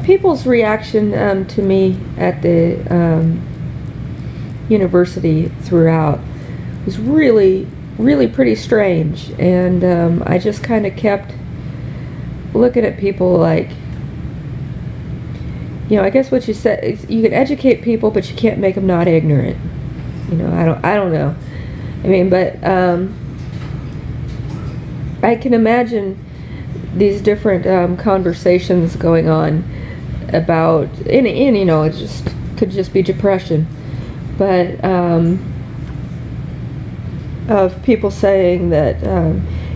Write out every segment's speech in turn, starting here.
People's reaction to me at the university throughout was really, really pretty strange, and I just kind of kept looking at people like, I guess what you said is you can educate people, but you can't make them not ignorant. I don't know. I mean, but I can imagine these different conversations going on about, and it just could just be depression, but of people saying that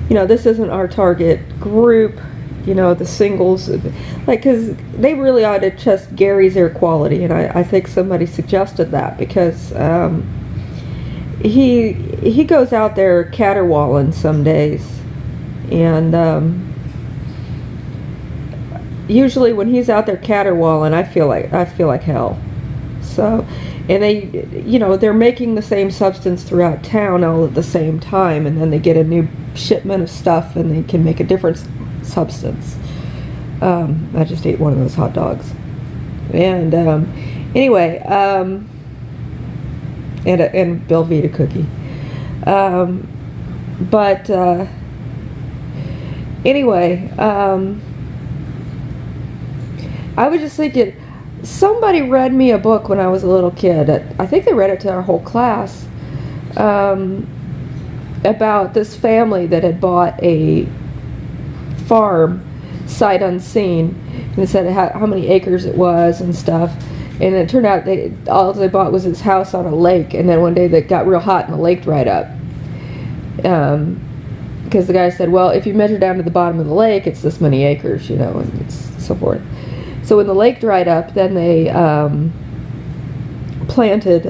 this isn't our target group, the singles, like, because they really ought to test Gary's air quality, and I think somebody suggested that because he goes out there caterwauling some days, and usually when he's out there caterwauling, I feel like hell. So, and they're making the same substance throughout town all at the same time, and then they get a new shipment of stuff and they can make a different substance. I just ate one of those hot dogs, and anyway, and Belvita cookie. But anyway, I was just thinking, somebody read me a book when I was a little kid. I think they read it to our whole class, about this family that had bought a farm sight unseen, and it said how many acres it was and stuff, and it turned out all they bought was this house on a lake, and then one day they got real hot and the lake dried up, because the guy said, well, if you measure down to the bottom of the lake, it's this many acres, and it's so forth. So when the lake dried up, then they planted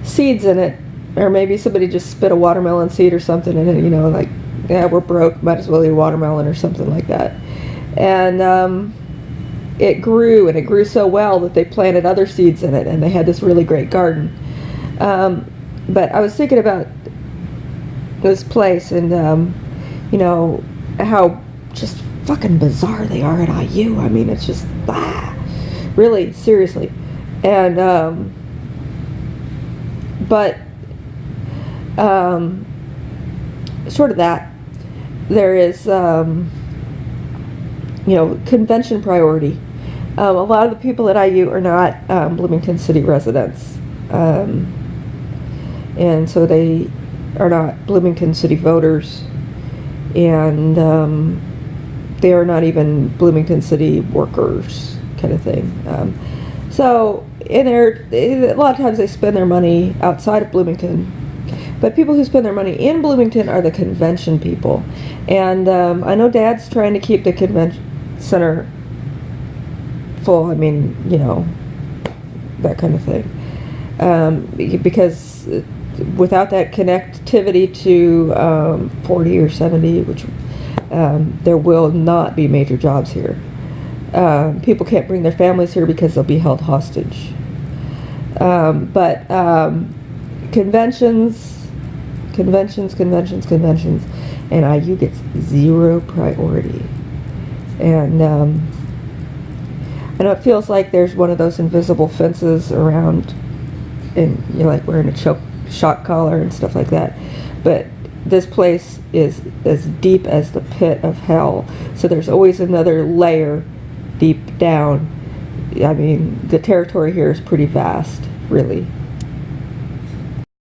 seeds in it, or maybe somebody just spit a watermelon seed or something in it, like, yeah, we're broke, might as well eat a watermelon or something like that. And it grew, and it grew so well that they planted other seeds in it, and they had this really great garden. But I was thinking about this place, and how just fucking bizarre they are at IU. I mean, it's just really, seriously. And but short of that, there is convention priority. A lot of the people at IU are not Bloomington City residents, and so they are not Bloomington City voters, and they are not even Bloomington City workers, kind of thing. So a lot of times they spend their money outside of Bloomington, but people who spend their money in Bloomington are the convention people. And I know Dad's trying to keep the convention center full. I mean, that kind of thing, because without that connectivity to 40 or 70, which there will not be major jobs here. People can't bring their families here because they'll be held hostage. But conventions, and IU gets zero priority. And I know it feels like there's one of those invisible fences around, and you're like wearing a shock collar and stuff like that. But this place is as deep as the pit of hell. So there's always another layer deep down. I mean, the territory here is pretty vast, really.